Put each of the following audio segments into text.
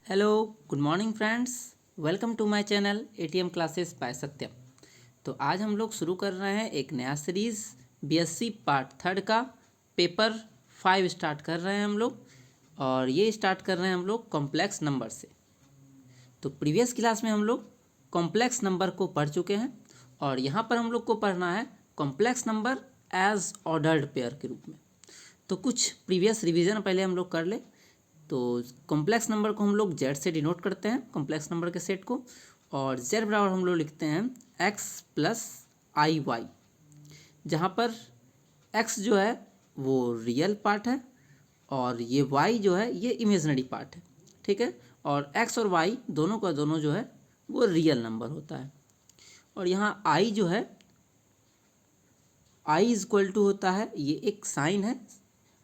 Hello good morning friends. Welcome to my channel ATM classes by Satyam. तो आज हम लोग शुरू कर रहे हैं एक नया सीरीज़ बीएससी पार्ट थर्ड का पेपर 5 स्टार्ट कर रहे हैं हम लोग। और ये स्टार्ट कर रहे हैं हम लोग कॉम्प्लेक्स नंबर से। तो प्रीवियस क्लास में हम लोग कॉम्प्लेक्स नंबर को पढ़ चुके हैं और यहाँ पर हम लोग को पढ़ना है complex number as ordered pair के रूप में। तो कुछ प्रीवियस रिवीजन पहले हम लोग कर ले। तो कॉम्प्लेक्स नंबर को हम लोग जेड से डिनोट करते हैं, कॉम्प्लेक्स नंबर के सेट को, और जेड बराबर हम लोग लिखते हैं एक्स प्लस आई वाई, जहाँ पर एक्स जो है वो रियल पार्ट है और ये वाई जो है ये इमेजनरी पार्ट है। ठीक है, और एक्स और वाई दोनों का दोनों जो है वो रियल नंबर होता है। और यहाँ आई जो है आई इज इक्वल टू होता है, ये एक साइन है,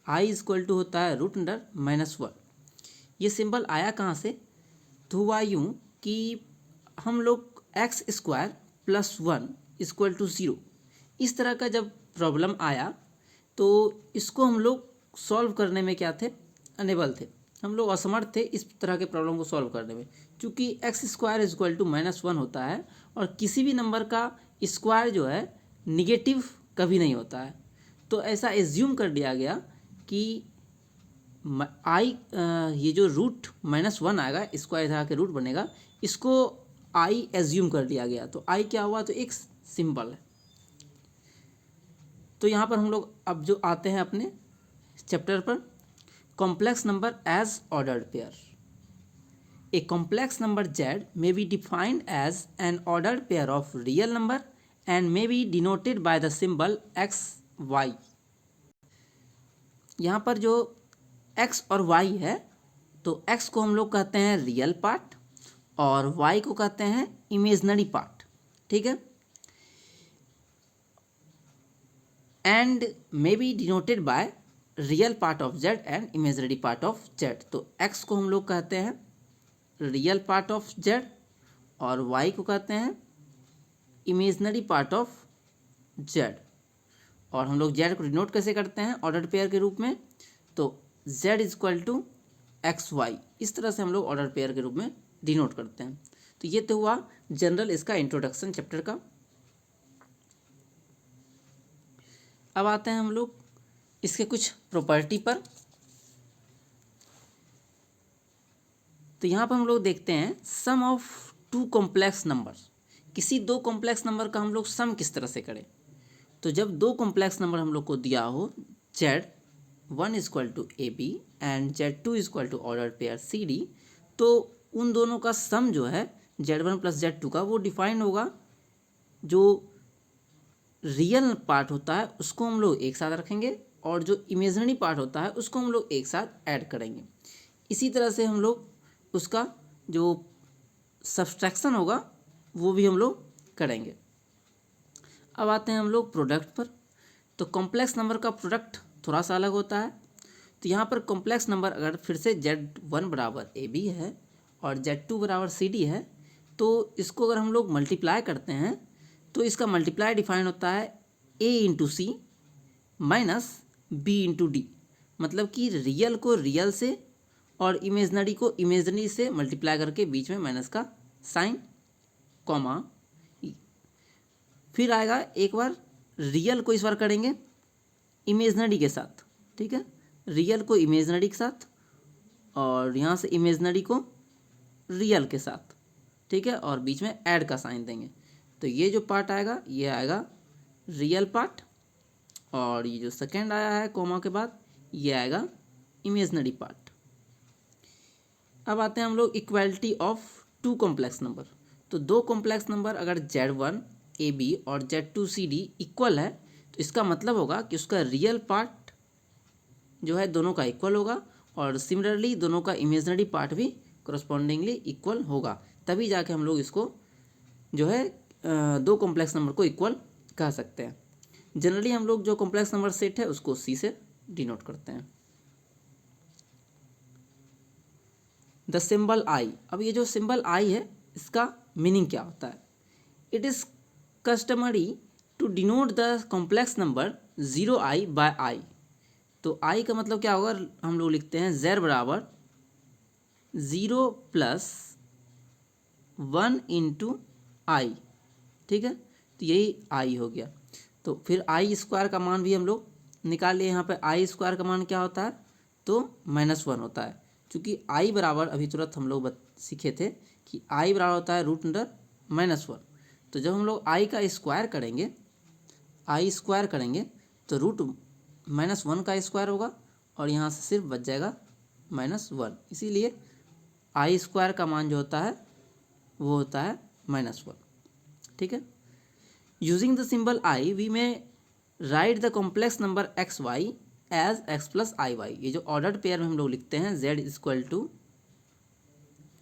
आई इज इक्वल टू होता है रूट अंडर -1। ये सिंबल आया कहाँ से? तो हुआ यूँ कि हम लोग x square plus 1 equal to 0 इस तरह का जब प्रॉब्लम आया तो इसको हम लोग सॉल्व करने में क्या थे, अनेबल थे, हम लोग असमर्थ थे इस तरह के प्रॉब्लम को सॉल्व करने में, क्योंकि एक्स स्क्वायर इक्वल टू -1 होता है और किसी भी नंबर का स्क्वायर जो है निगेटिव कभी नहीं होता है। तो ऐसा एज्यूम कर लिया गया कि आई ये जो रूट -1 आएगा, स्क्वायर इधर आके रूट बनेगा, इसको आई एज्यूम कर लिया गया। तो आई क्या हुआ, तो एक सिंबल है। तो यहाँ पर हम लोग अब जो आते हैं अपने चैप्टर पर, complex number as ordered pair. A complex number z may be defined as an ordered pair of real number and may be denoted by the symbol x y. यहाँ पर जो x और y है, तो x को हम लोग कहते हैं रियल पार्ट और y को कहते हैं इमेजनरी पार्ट। ठीक है, and may be denoted by real part of z and imaginary part of z। तो x को हम लोग कहते हैं रियल पार्ट ऑफ z और y को कहते हैं इमेजनरी पार्ट ऑफ z। और हम लोग z को डिनोट कैसे करते हैं, ऑर्डर्ड पेयर के रूप में। तो z is equal to x y, इस तरह से हम लोग ऑर्डर पेयर के रूप में डिनोट करते हैं। तो ये तो हुआ जनरल इसका इंट्रोडक्शन चैप्टर का। अब आते हैं हम लोग इसके कुछ प्रॉपर्टी पर। तो यहाँ पर हम लोग देखते हैं सम ऑफ टू कॉम्प्लेक्स नंबर। किसी दो कॉम्प्लेक्स नंबर का हम लोग सम किस तरह से करें। तो जब दो कॉम्प्लेक्स नंबर हम लोग को दिया हो, Z1 equal to AB and Z2 equal to order pair CD, तो उन दोनों का सम जो है Z1 प्लस Z2 का, वो डिफाइन होगा। जो रियल पार्ट होता है उसको हम लोग एक साथ रखेंगे और जो इमेजनरी पार्ट होता है उसको हम लोग एक साथ ऐड करेंगे। इसी तरह से हम लोग उसका जो सब्सट्रैक्शन होगा वो भी हम लोग करेंगे। अब आते हैं हम लोग प्रोडक्ट पर। तो कॉम्प्लेक्स नंबर का प्रोडक्ट थोड़ा सा अलग होता है। तो यहाँ पर कॉम्प्लेक्स नंबर अगर फिर से Z1 बराबर AB है और Z2 बराबर CD है, तो इसको अगर हम लोग मल्टीप्लाई करते हैं तो इसका मल्टीप्लाई डिफाइन होता है A into c minus B into d. मतलब कि रियल को रियल से और इमेजनरी को इमेजनरी से मल्टीप्लाई करके बीच में माइनस का साइन, कॉमा, फिर आएगा एक बार रियल को इस बार करेंगे इमेजनरी के साथ। ठीक है, रियल को इमेजनरी के साथ और यहाँ से इमेजनरी को रियल के साथ। ठीक है, और बीच में ऐड का साइन देंगे। तो ये जो पार्ट आएगा ये आएगा रियल पार्ट, और ये जो सेकेंड आया है कॉमा के बाद ये आएगा इमेजनरी पार्ट। अब आते हैं हम लोग equality of two complex number. तो दो कॉम्प्लेक्स नंबर अगर Z1 AB और Z2 CD इक्वल है, तो इसका मतलब होगा कि उसका रियल पार्ट जो है दोनों का इक्वल होगा और सिमिलरली दोनों का इमेजनरी पार्ट भी करस्पॉन्डिंगली इक्वल होगा। तभी जाके हम लोग इसको जो है दो कॉम्प्लेक्स नंबर को इक्वल कह सकते हैं। जनरली हम लोग जो कॉम्प्लेक्स नंबर सेट है उसको C से डिनोट करते हैं। द सिंबल आई। अब ये जो सिंबल आई है इसका मीनिंग क्या होता है? It is customary to denote the complex number 0i by i। तो i का मतलब क्या होगा, हम लोग लिखते हैं z बराबर 0 प्लस 1 इंटू आई, ठीक है। तो यही आई हो गया। तो फिर आई स्क्वायर का मान भी हम लोग निकाल लिए। यहाँ पे आई स्क्वायर का मान क्या होता है, तो -1 होता है। क्योंकि आई बराबर अभी तुरंत हम लोग सीखे थे कि आई बराबर होता है √(-1). तो जब हम लोग आई का स्क्वायर करेंगे, आई स्क्वायर करेंगे तो √-1 का स्क्वायर होगा और यहाँ से सिर्फ बच जाएगा -1। इसीलिए आई स्क्वायर का मान जो होता है वो होता है -1, ठीक है। Using the symbol i we में write the complex number x y as x plus i y. ये जो ऑर्डर्ड पेयर में हम लोग लिखते हैं z =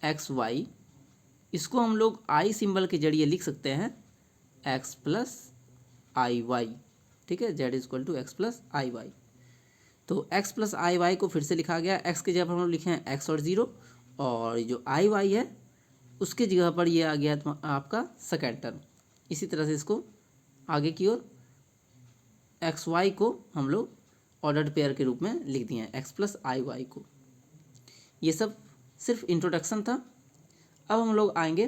एक्स वाई, इसको हम लोग आई सिंबल के जरिए लिख सकते हैं x प्लस आई वाई, ठीक है। z = x plus i Y. तो x प्लस आई वाई को फिर से लिखा गया, x की जगह पर हम लोग लिखे हैं x और 0, और जो आई वाई है उसके जगह पर ये आ गया आपका सेकेंड टर्म। इसी तरह से इसको आगे की ओर एक्स वाई को हम लोग ऑर्डर्ड पेयर के रूप में लिख दिए हैं, एक्स प्लस आई वाई को। ये सब सिर्फ इंट्रोडक्शन था। अब हम लोग आएंगे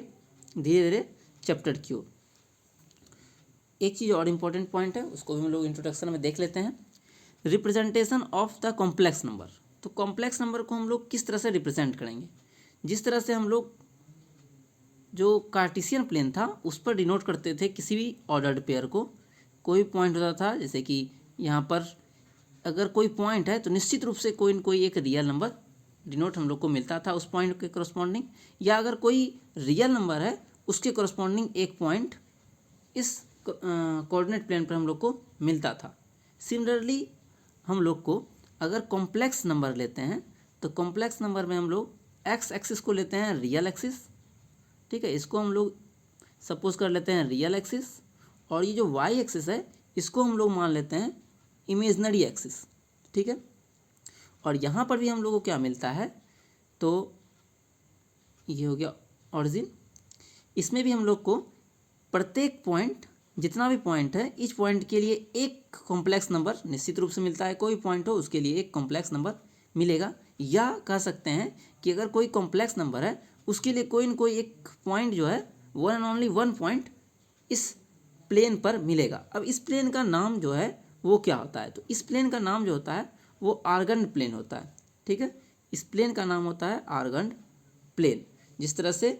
धीरे धीरे चैप्टर की ओर। एक चीज़ और इम्पोर्टेंट पॉइंट है, उसको भी हम लोग इंट्रोडक्शन में देख लेते हैं। Representation of the complex number. तो कॉम्प्लेक्स नंबर को हम लोग किस तरह से रिप्रेजेंट करेंगे, जिस तरह से हम लोग जो कार्टेशियन प्लेन था उस पर डिनोट करते थे किसी भी ऑर्डर्ड पेयर को। कोई पॉइंट होता था, जैसे कि यहाँ पर अगर कोई पॉइंट है तो निश्चित रूप से कोई न कोई एक रियल नंबर डिनोट हम लोग को मिलता था उस पॉइंट के करस्पॉन्डिंग, या अगर कोई रियल नंबर है उसके करस्पॉन्डिंग एक पॉइंट इस कोऑर्डिनेट प्लेन पर हम लोग को मिलता था। सिमिलरली हम लोग को अगर कॉम्प्लेक्स नंबर लेते हैं तो कॉम्प्लेक्स नंबर में हम लोग एक्स एक्सिस को लेते हैं रियल एक्सिस, ठीक है। इसको हम लोग सपोज कर लेते हैं रियल एक्सिस, और ये जो वाई एक्सिस है इसको हम लोग मान लेते हैं इमेजनरी एक्सिस, ठीक है। और यहाँ पर भी हम लोग को क्या मिलता है, तो ये हो गया ऑरिजिन। इसमें भी हम लोग को प्रत्येक पॉइंट, जितना भी पॉइंट है, इस पॉइंट के लिए एक कॉम्प्लेक्स नंबर निश्चित रूप से मिलता है। कोई पॉइंट हो उसके लिए एक कॉम्प्लेक्स नंबर मिलेगा, या कह सकते हैं कि अगर कोई कॉम्प्लेक्स नंबर है उसके लिए कोई न कोई एक पॉइंट जो है, one and only one point इस प्लेन पर मिलेगा। अब इस प्लेन का नाम जो है वो क्या होता है, तो इस प्लेन का नाम जो होता है वो आर्गन्ड प्लेन होता है, ठीक है। इस प्लेन का नाम होता है आर्गन्ड प्लेन। जिस तरह से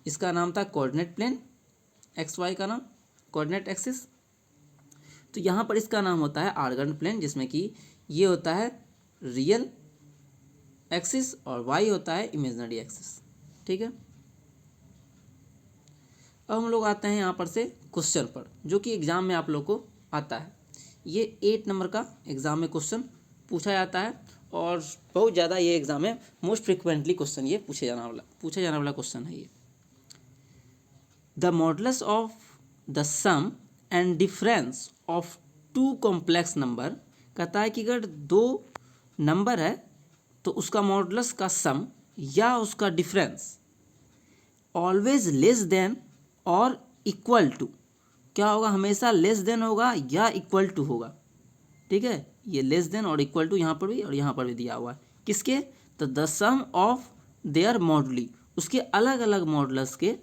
इसका नाम था कोऑर्डिनेट प्लेन, एक्स वाई का नाम कोऑर्डिनेट एक्सिस, तो यहाँ पर इसका नाम होता है आर्गन्ड प्लेन, जिसमें कि ये होता है रियल एक्सिस और वाई होता है इमेजिनरी एक्सिस, ठीक है। अब हम लोग आते हैं यहाँ पर से क्वेश्चन पर, जो कि एग्जाम में आप लोग को आता है। ये 8 नंबर का एग्जाम में क्वेश्चन पूछा जाता है, और बहुत ज़्यादा ये एग्जाम में मोस्ट फ्रिक्वेंटली क्वेश्चन ये पूछा जाने वाला क्वेश्चन है ये। The modulus of the sum and difference of two complex number. कहता है कि अगर दो नंबर है तो उसका मॉडुलस का सम या उसका डिफरेंस ऑलवेज लेस देन और इक्वल टू, क्या होगा, हमेशा लेस देन होगा या इक्वल टू होगा, ठीक है। ये लेस देन और इक्वल टू यहाँ पर भी और यहाँ पर भी दिया हुआ है। किसके, तो द सम ऑफ देयर मॉडुली, उसके अलग अलग मॉडुलस के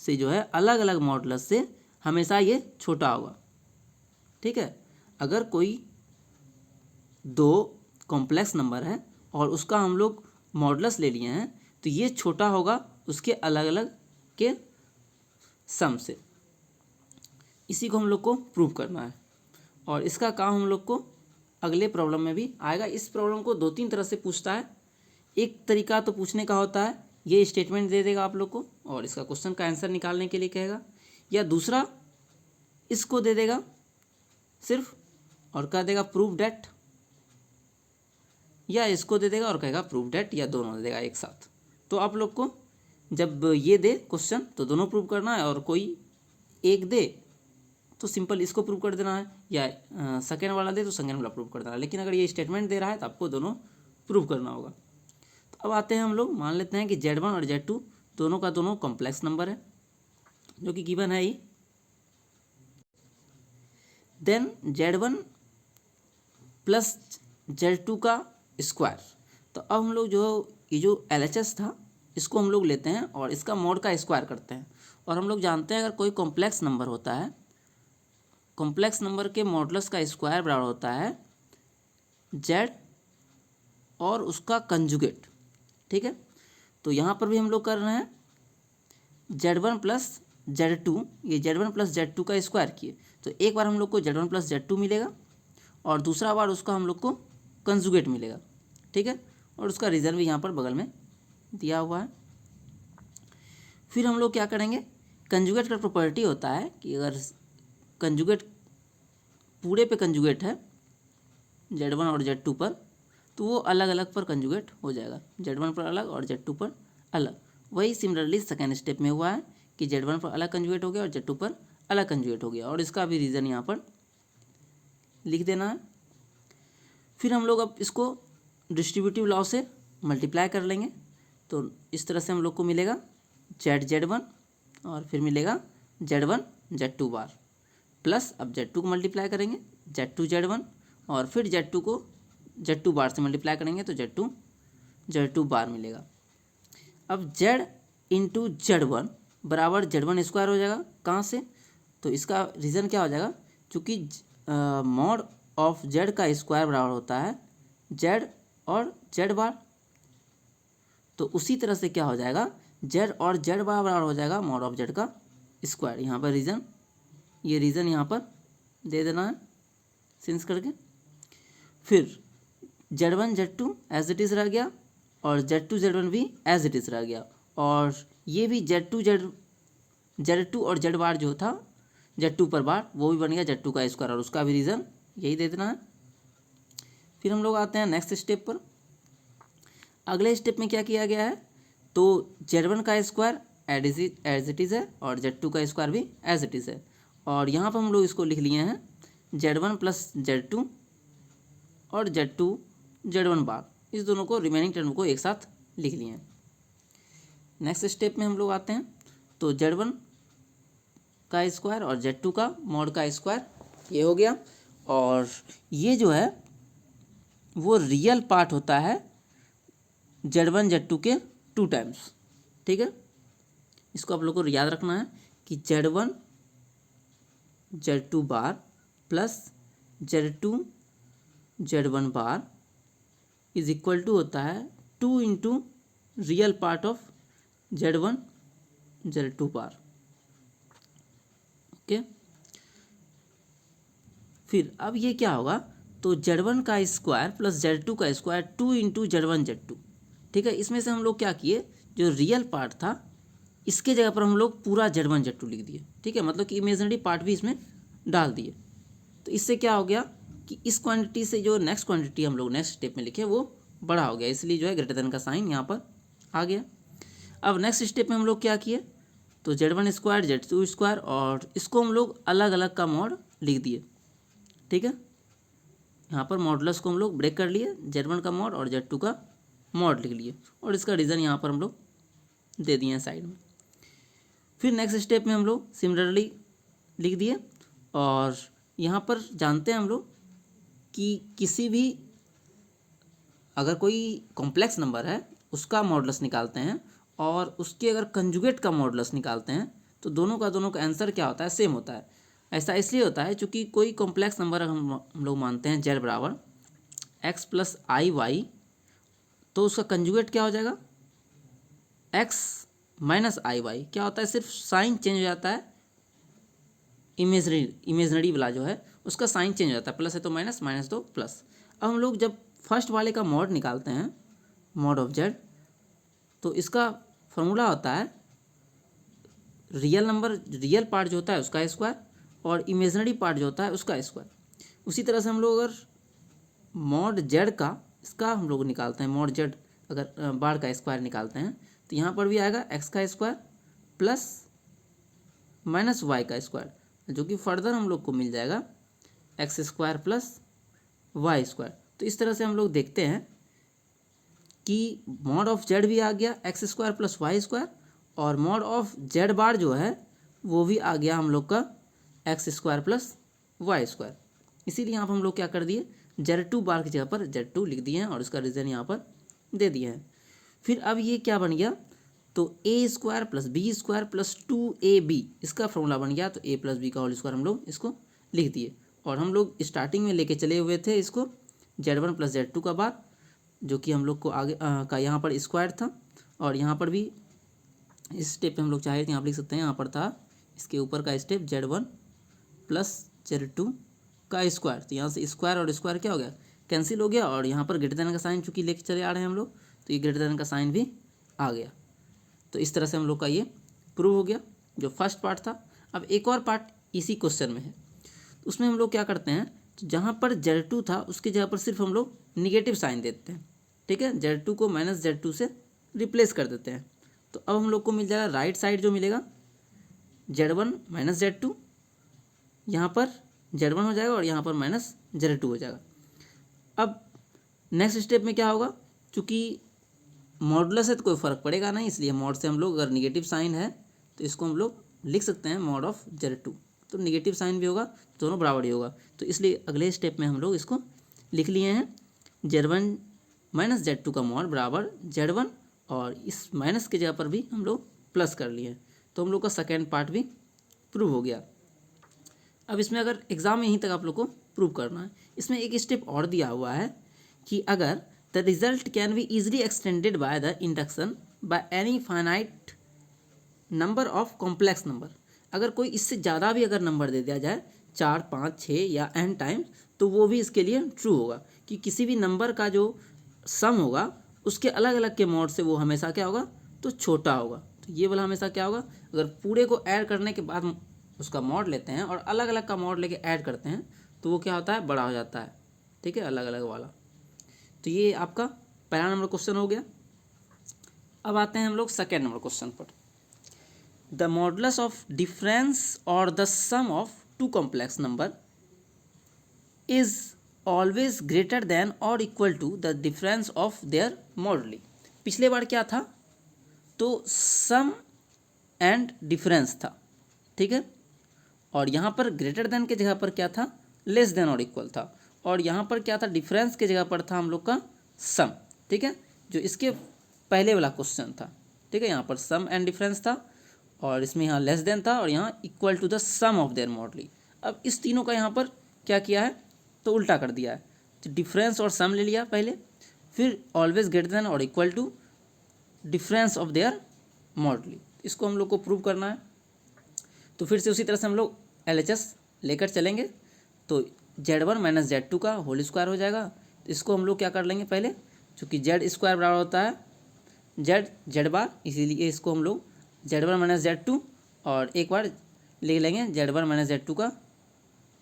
से जो है, अलग अलग मॉडुलस से हमेशा ये छोटा होगा, ठीक है। अगर कोई दो कॉम्प्लेक्स नंबर है और उसका हम लोग मॉडुलस ले लिए हैं तो ये छोटा होगा उसके अलग अलग के सम से। इसी को हम लोग को प्रूव करना है, और इसका काम हम लोग को अगले प्रॉब्लम में भी आएगा। इस प्रॉब्लम को 2-3 तरह से पूछता है। एक तरीका तो पूछने का होता है, ये स्टेटमेंट दे देगा आप लोग को और इसका क्वेश्चन का आंसर निकालने के लिए कहेगा, या दूसरा इसको दे देगा सिर्फ और कह देगा प्रूव डैट, या इसको दे देगा और कहेगा प्रूव डैट, या दोनों दे देगा एक साथ। तो आप लोग को जब ये दे क्वेश्चन तो दोनों प्रूव करना है, और कोई एक दे तो सिंपल इसको प्रूव कर देना है, या सेकेंड वाला दे तो सेकेंड वाला प्रूव कर देना है। लेकिन अगर ये स्टेटमेंट दे रहा है तो आपको दोनों प्रूव करना होगा। तो अब आते हैं हम लोग, मान लेते हैं कि Z1 और Z2 दोनों का दोनों कॉम्प्लेक्स नंबर है, जो कि गिवन है ही। देन Z1 प्लस Z2 का स्क्वायर। तो अब हम लोग जो कि जो LHS था इसको हम लोग लेते हैं और इसका मॉड का स्क्वायर करते हैं। और हम लोग जानते हैं अगर कोई कॉम्प्लेक्स नंबर होता है, कॉम्प्लेक्स नंबर के मॉडुलस का स्क्वायर बराबर होता है z और उसका कंजुगेट। ठीक है, तो यहाँ पर भी हम लोग कर रहे हैं Z1 प्लस Z2, ये Z1 प्लस Z2 का स्क्वायर किए तो एक बार हम लोग को Z1 प्लस Z2 मिलेगा और दूसरा बार उसका हम लोग को कंजुगेट मिलेगा। ठीक है, और उसका रीज़न भी यहाँ पर बगल में दिया हुआ है। फिर हम लोग क्या करेंगे, कंजुगेट का प्रॉपर्टी होता है कि अगर कंजुगेट पूरे पे कंजुगेट है Z1 और Z2 पर, तो वो अलग अलग पर कंजुगेट हो जाएगा, Z1 पर अलग और Z2 पर अलग। वही सिमिलरली सेकेंड स्टेप में हुआ है कि Z1 पर अलग कंजुगेट हो गया और Z2 पर अलग कंजुगेट हो गया, और इसका भी रीज़न यहाँ पर लिख देना है। फिर हम लोग अब इसको डिस्ट्रीब्यूटिव लॉ से मल्टीप्लाई कर लेंगे, तो इस तरह से हम लोग को मिलेगा Z1 और फिर मिलेगा Z1 Z2 बार प्लस, अब Z2 को मल्टीप्लाई करेंगे Z2 Z1 और फिर Z2 को Z2 बार से मल्टीप्लाई करेंगे तो Z2 बार मिलेगा। अब Z इंटू Z1 बराबर Z1 स्क्वायर हो जाएगा। कहाँ से, तो इसका रीज़न क्या हो जाएगा, चूँकि मॉड ऑफ Z का स्क्वायर बराबर होता है Z और Z बार, तो उसी तरह से क्या हो जाएगा, Z और Z बार बराबर हो जाएगा मॉड ऑफ Z का स्क्वायर। यहाँ पर रीज़न, ये रीज़न यहाँ पर दे देना है सिंस करके। फिर Z1 Z2 as it is रह गया और Z2 Z1 भी एज इट इज़ रह गया, और ये भी Z2 और Z बार जो था Z2 पर बार वो भी बन गया Z2 का स्क्वायर, और उसका भी रीज़न यही दे देना है। फिर हम लोग आते हैं नेक्स्ट स्टेप पर। अगले स्टेप में क्या किया गया है, तो Z1 का स्क्वायर एज इट इज़ है और Z2 का स्क्वायर भी एज इट इज़ है, और यहाँ पर हम लोग इसको लिख लिए हैं Z1 प्लस Z2 और Z2 Z1 बार, इस दोनों को रिमेनिंग टर्म को एक साथ लिख लिए हैं। नेक्स्ट स्टेप में हम लोग आते हैं, तो Z1 का स्क्वायर और Z2 का मॉड का स्क्वायर ये हो गया, और ये जो है वो रियल पार्ट होता है Z1 Z2 के 2 टाइम्स। ठीक है, इसको आप लोग को याद रखना है कि Z1 Z2 bar plus Z2 Z1 bar is equal to होता है 2 into real part of Z1 Z2 bar. Okay, फिर अब ये क्या होगा, तो Z1 का स्क्वायर प्लस Z2 का स्क्वायर 2 इंटू Z1 Z2। ठीक है, इसमें से हम लोग क्या किए, जो रियल पार्ट था इसके जगह पर हम लोग पूरा Z1 Z2 लिख दिए। ठीक है, मतलब कि इमेजिनरी पार्ट भी इसमें डाल दिए, तो इससे क्या हो गया कि इस क्वांटिटी से जो नेक्स्ट क्वांटिटी हम लोग नेक्स्ट स्टेप में लिखे वो बड़ा हो गया, इसलिए जो है ग्रेटर देन का साइन यहाँ पर आ गया। अब नेक्स्ट स्टेप में हम लोग क्या किए, तो Z1 स्क्वायर Z2 स्क्वायर और इसको हम लोग अलग अलग का मॉड लिख दिए। ठीक है, यहाँ पर मॉडुलस को हम लोग ब्रेक कर लिए, Z1 का मॉड और Z2 का मॉड लिख लिए, और इसका रीज़न यहाँ पर हम लोग दे दिए हैं साइड में। फिर नेक्स्ट स्टेप में हम लोग सिमिलरली लिख दिए, और यहाँ पर जानते हैं हम लोग कि किसी भी अगर कोई कॉम्प्लेक्स नंबर है उसका मॉडुलस निकालते हैं और उसके अगर कंजुगेट का मॉडुलस निकालते हैं तो दोनों का आंसर क्या होता है, सेम होता है। ऐसा इसलिए होता है क्योंकि कोई कॉम्प्लेक्स नंबर हम लोग मानते हैं Z बराबर x प्लस आई वाई, तो उसका कंजुगेट क्या हो जाएगा, x माइनस आई वाई। क्या होता है, सिर्फ साइन चेंज हो जाता है, इमेजनरी वाला जो है उसका साइन चेंज हो जाता है, प्लस है तो माइनस, माइनस तो प्लस। अब हम लोग जब फर्स्ट वाले का मॉड निकालते हैं, मॉड ऑफ Z, तो इसका फॉर्मूला होता है रियल पार्ट जो होता है उसका स्क्वायर और इमेजनरी पार्ट जो होता है उसका स्क्वायर। उसी तरह से हम लोग अगर मॉड Z का इसका हम लोग निकालते हैं, मॉड Z अगर बार का स्क्वायर निकालते हैं तो यहाँ पर भी आएगा x का स्क्वायर प्लस माइनस वाई का स्क्वायर, जो कि फर्दर हम लोग को मिल जाएगा x square plus y square. तो इस तरह से हम लोग देखते हैं कि मॉड ऑफ Z भी आ गया x square plus y square, और मॉड ऑफ Z बार जो है वो भी आ गया हम लोग का x square plus y square. इसीलिए यहाँ पर हम लोग क्या कर दिए, Z2 बार की जगह पर Z2 लिख दिए हैं और इसका रीज़न यहाँ पर दे दिए हैं। फिर अब ये क्या बन गया, तो a square plus b square plus 2ab इसका फॉर्मूला बन गया। तो a प्लस बी का होल स्क्वायर हम लोग इसको लिख दिए। और हम लोग स्टार्टिंग में लेके चले हुए थे इसको z1 प्लस z2 का बाद, जो कि हम लोग को आगे का यहाँ पर स्क्वायर था, और यहाँ पर भी इस स्टेप पे हम लोग चाहे तो यहाँ पर लिख सकते हैं, यहाँ पर था इसके ऊपर का स्टेप z1 प्लस z2 का स्क्वायर। तो यहाँ से स्क्वायर और स्क्वायर क्या हो गया, कैंसिल हो गया, और यहाँ पर ग्रेटर देन का साइन चूंकि लेके चले आ रहे हैं हम लोग, तो ये ग्रेटर देन का साइन भी आ गया। तो इस तरह से हम लोग का ये प्रूव हो गया जो फर्स्ट पार्ट था। अब एक और पार्ट इसी क्वेश्चन में है, तो उसमें हम लोग क्या करते हैं, तो जहाँ पर z2 था उसकी जगह पर सिर्फ हम लोग निगेटिव साइन देते हैं, ठीक है, z2 को माइनस z2 से रिप्लेस कर देते हैं। तो अब हम लोग को मिल जाएगा राइट साइड जो मिलेगा z1 माइनस z2, यहाँ पर z1 हो जाएगा और यहाँ पर माइनस z2 हो जाएगा। अब नेक्स्ट स्टेप में क्या होगा, चूँकि मॉडुलस है तो कोई फ़र्क पड़ेगा नहीं, इसलिए मॉड से हम लोग अगर निगेटिव साइन है तो इसको हम लोग लिख सकते हैं मॉड ऑफ z2, तो निगेटिव साइन भी होगा, दोनों बराबर ही होगा। तो इसलिए अगले स्टेप में हम लोग इसको लिख लिए हैं z1 माइनस z2 का मॉड बराबर z1, और इस माइनस की जगह पर भी हम लोग प्लस कर लिए हैं। तो हम लोग का सेकेंड पार्ट भी प्रूव हो गया। अब इसमें अगर एग्ज़ाम में यहीं तक आप लोग को प्रूव करना है, इसमें एक स्टेप और दिया हुआ है कि अगर the result can be easily extended by the induction by any finite number of complex number, अगर कोई इससे ज़्यादा भी अगर नंबर दे दिया जाए 4, 5, 6 या n टाइम्स, तो वो भी इसके लिए ट्रू होगा कि किसी भी नंबर का जो सम होगा उसके अलग अलग के मॉड से वो हमेशा क्या होगा, तो छोटा होगा। तो ये वाला हमेशा क्या होगा, अगर पूरे को ऐड करने के बाद उसका मॉड लेते हैं और अलग अलग का मॉड लेके ऐड करते हैं तो वो क्या होता है, बड़ा हो जाता है, ठीक है, अलग अलग वाला। तो ये आपका पहला नंबर क्वेश्चन हो गया। अब आते हैं हम लोग सेकेंड नंबर क्वेश्चन पर। द मॉडुलस ऑफ डिफरेंस और the sum of two complex number is always greater than और equal to the difference of their moduli. पिछले बार क्या था, तो सम एंड डिफरेंस था, ठीक है, और यहाँ पर ग्रेटर देन के जगह पर क्या था, लेस देन और इक्वल था, और यहाँ पर क्या था, डिफरेंस के जगह पर था हम लोग का सम, ठीक है, जो इसके पहले वाला क्वेश्चन था, ठीक है। यहाँ पर सम एंड डिफरेंस था, और इसमें यहाँ लेस देन था, और यहाँ equal to the sum of their moduli. अब इस तीनों का यहाँ पर क्या किया है, तो उल्टा कर दिया है। तो डिफरेंस और सम ले लिया पहले, फिर ऑलवेज ग्रेटर देन और equal to difference of their moduli, इसको हम लोग को प्रूव करना है। तो फिर से उसी तरह से हम लोग LHS लेकर चलेंगे। तो z1 माइनस z2 का होल स्क्वायर हो जाएगा। तो इसको हम लोग क्या कर लेंगे पहले, चूँकि z स्क्वायर बराबर होता है z बार, इसीलिए इसको हम लोग z1 माइनस z2 और एक बार ले लेंगे z1 माइनस z2 का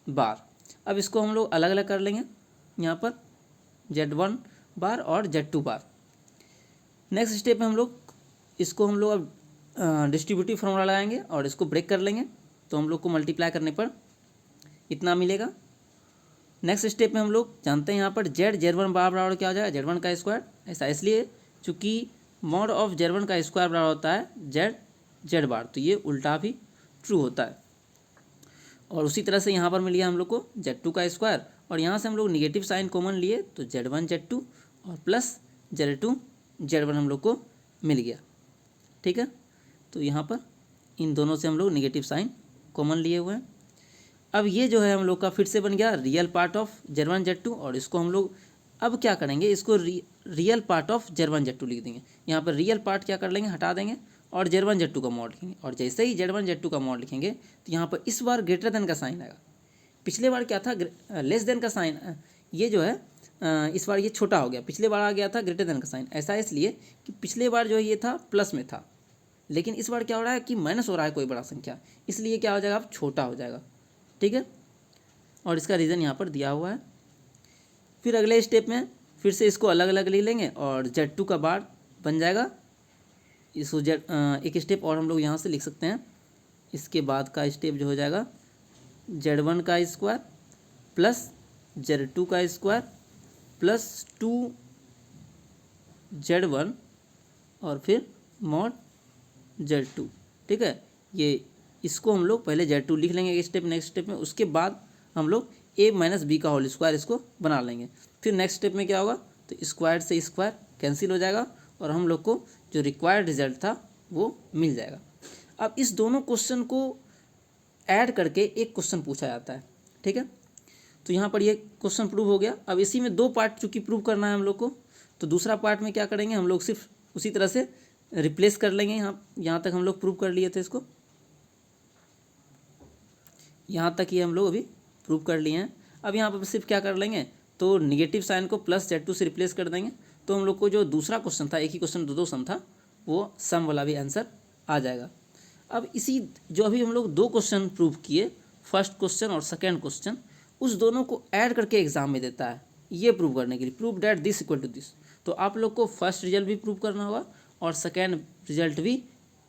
बार। अब इसको हम लोग अलग अलग कर लेंगे, यहाँ पर z1 बार और z2 बार। नेक्स्ट स्टेप में हम लोग इसको हम लोग अब डिस्ट्रीब्यूटिव फॉर्मूला लगाएंगे और इसको ब्रेक कर लेंगे, तो हम लोग को मल्टीप्लाई करने पर इतना मिलेगा। नेक्स्ट स्टेप में हम लोग जानते हैं यहाँ पर z1 बार बराबर क्या हो जाएगा, z1 का स्क्वायर। ऐसा इसलिए चूँकि मॉड ऑफ z1 का स्क्वायर बराबर होता है z बार, तो ये उल्टा भी ट्रू होता है। और उसी तरह से यहाँ पर मिल गया हम लोग को z2 का स्क्वायर, और यहाँ से हम लोग निगेटिव साइन कॉमन लिए तो z1 z2 और प्लस z2 z1 हम लोग को मिल गया, ठीक है। तो यहाँ पर इन दोनों से हम लोग निगेटिव साइन कॉमन लिए हुए हैं। अब ये जो है हम लोग का फिर से बन गया real part of z1 z2, और इसको हम लोग अब क्या करेंगे, इसको real part of z1 z2 लिख देंगे। यहाँ पर रियल पार्ट क्या कर लेंगे, हटा देंगे और z1 z2 का मॉड लिखेंगे। और जैसे ही z1 z2 का मॉड लिखेंगे तो यहाँ पर इस बार ग्रेटर देन का साइन आएगा। पिछले बार क्या था, लेस देन का साइन, ये जो है इस बार ये छोटा हो गया, पिछले बार आ गया था ग्रेटर देन का साइन। ऐसा इसलिए कि पिछले बार जो है ये था प्लस में था, लेकिन इस बार क्या हो रहा है कि माइनस हो रहा है कोई बड़ा संख्या, इसलिए क्या हो जाएगा, अब छोटा हो जाएगा, ठीक है। और इसका रीज़न यहाँ पर दिया हुआ है। फिर अगले स्टेप में फिर से इसको अलग अलग ले लेंगे और z2 का बार बन जाएगा। इसको एक स्टेप और हम लोग यहाँ से लिख सकते हैं। इसके बाद का स्टेप जो हो जाएगा z1 का स्क्वायर प्लस z2 का स्क्वायर प्लस 2z1 और फिर मॉड z2, ठीक है। ये इसको हम लोग पहले z2 लिख लेंगे एक स्टेप, नेक्स्ट स्टेप में उसके बाद हम लोग a माइनस बी का होल स्क्वायर इसको बना लेंगे। फिर नेक्स्ट स्टेप में क्या होगा, तो स्क्वायर से स्क्वायर कैंसिल हो जाएगा और हम लोग को जो रिक्वायर्ड रिजल्ट था वो मिल जाएगा। अब इस दोनों क्वेश्चन को ऐड करके एक क्वेश्चन पूछा जाता है, ठीक है। तो यहाँ पर ये क्वेश्चन प्रूव हो गया। अब इसी में दो पार्ट चूँकि प्रूव करना है हम लोग को, तो दूसरा पार्ट में क्या करेंगे, हम लोग सिर्फ उसी तरह से रिप्लेस कर लेंगे। यहाँ तक हम लोग प्रूव कर लिए थे इसको, यहाँ तक ये हम लोग अभी प्रूव कर लिए हैं। अब यहाँ पर सिर्फ क्या कर लेंगे, तो निगेटिव साइन को +Z2 से रिप्लेस कर देंगे, तो हम लोग को जो दूसरा क्वेश्चन था, एक ही क्वेश्चन दो सम था, वो सम वाला भी आंसर आ जाएगा। अब इसी जो अभी हम लोग दो क्वेश्चन प्रूव किए, फर्स्ट क्वेश्चन और सेकेंड क्वेश्चन, उस दोनों को ऐड करके एग्जाम में देता है ये प्रूव करने के लिए, prove that this equal to this. तो आप लोग को फर्स्ट रिजल्ट भी प्रूव करना होगा और सेकेंड रिजल्ट भी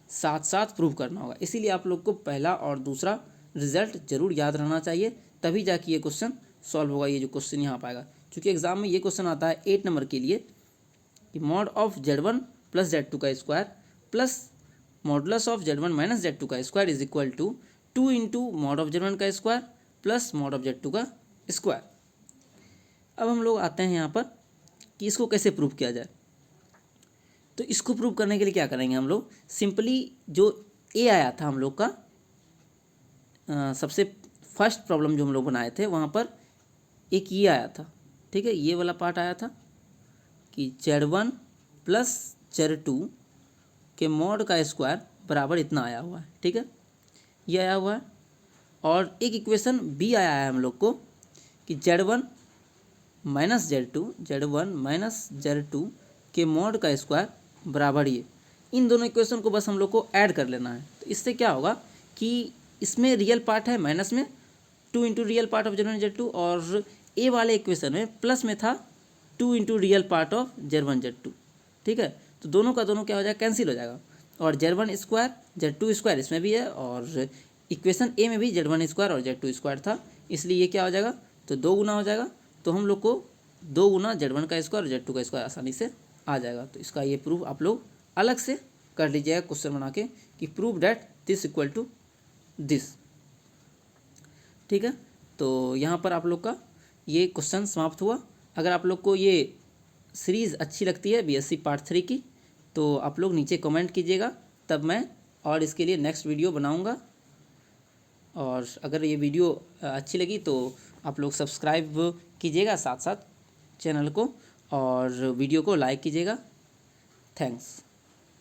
साथ साथ प्रूव करना होगा। इसीलिए आप लोग को पहला और दूसरा रिजल्ट जरूर याद रहना चाहिए, तभी जाके ये क्वेश्चन सॉल्व होगा। ये जो क्वेश्चन यहाँ पाएगा, क्योंकि एग्जाम में ये क्वेश्चन आता है 8 नंबर के लिए कि मॉड ऑफ Z1 + Z2 का square plus modulus of Z1 - Z2 का square is equal to 2 into mod of Z1 का square plus mod of Z2 का स्क्वायर। अब हम लोग आते हैं यहाँ पर कि इसको कैसे प्रूव किया जाए। तो इसको प्रूव करने के लिए क्या करेंगे, हम लोग सिंपली जो ए आया था हम लोग का सबसे फर्स्ट प्रॉब्लम जो हम लोग बनाए थे, वहाँ पर एक ये आया था, ठीक है, ये वाला पार्ट आया था कि Z1 + Z2 के मॉड का स्क्वायर बराबर इतना आया हुआ है, ठीक है, ये आया हुआ है। और एक इक्वेशन बी आया है हम लोग को कि Z1 - Z2 के मॉड का स्क्वायर बराबर ये। इन दोनों इक्वेशन को बस हम लोग को ऐड कर लेना है। तो इससे क्या होगा कि इसमें रियल पार्ट है माइनस में 2 into real part of Z1 Z2, और ए वाले इक्वेशन में प्लस में था 2 into real part of Z1 Z2, ठीक है। तो दोनों का दोनों क्या हो जाएगा, कैंसिल हो जाएगा। और Z1 स्क्वायर Z2 स्क्वायर इसमें भी है, और इक्वेशन ए में भी Z1 स्क्वायर और Z2 स्क्वायर था, इसलिए ये क्या हो जाएगा, तो 2 गुना हो जाएगा। तो हम लोग को 2 गुना Z1 का स्क्वायर और Z2 का स्क्वायर आसानी से आ जाएगा। तो इसका ये प्रूफ आप लोग अलग से कर लीजिएगा क्वेश्चन बना के कि prove that this equal to this, ठीक है। तो यहाँ पर आप लोग का ये क्वेश्चन समाप्त हुआ। अगर आप लोग को ये सीरीज़ अच्छी लगती है BSc पार्ट 3 की, तो आप लोग नीचे कमेंट कीजिएगा, तब मैं और इसके लिए नेक्स्ट वीडियो बनाऊँगा। और अगर ये वीडियो अच्छी लगी तो आप लोग सब्सक्राइब कीजिएगा साथ साथ चैनल को, और वीडियो को लाइक कीजिएगा। थैंक्स।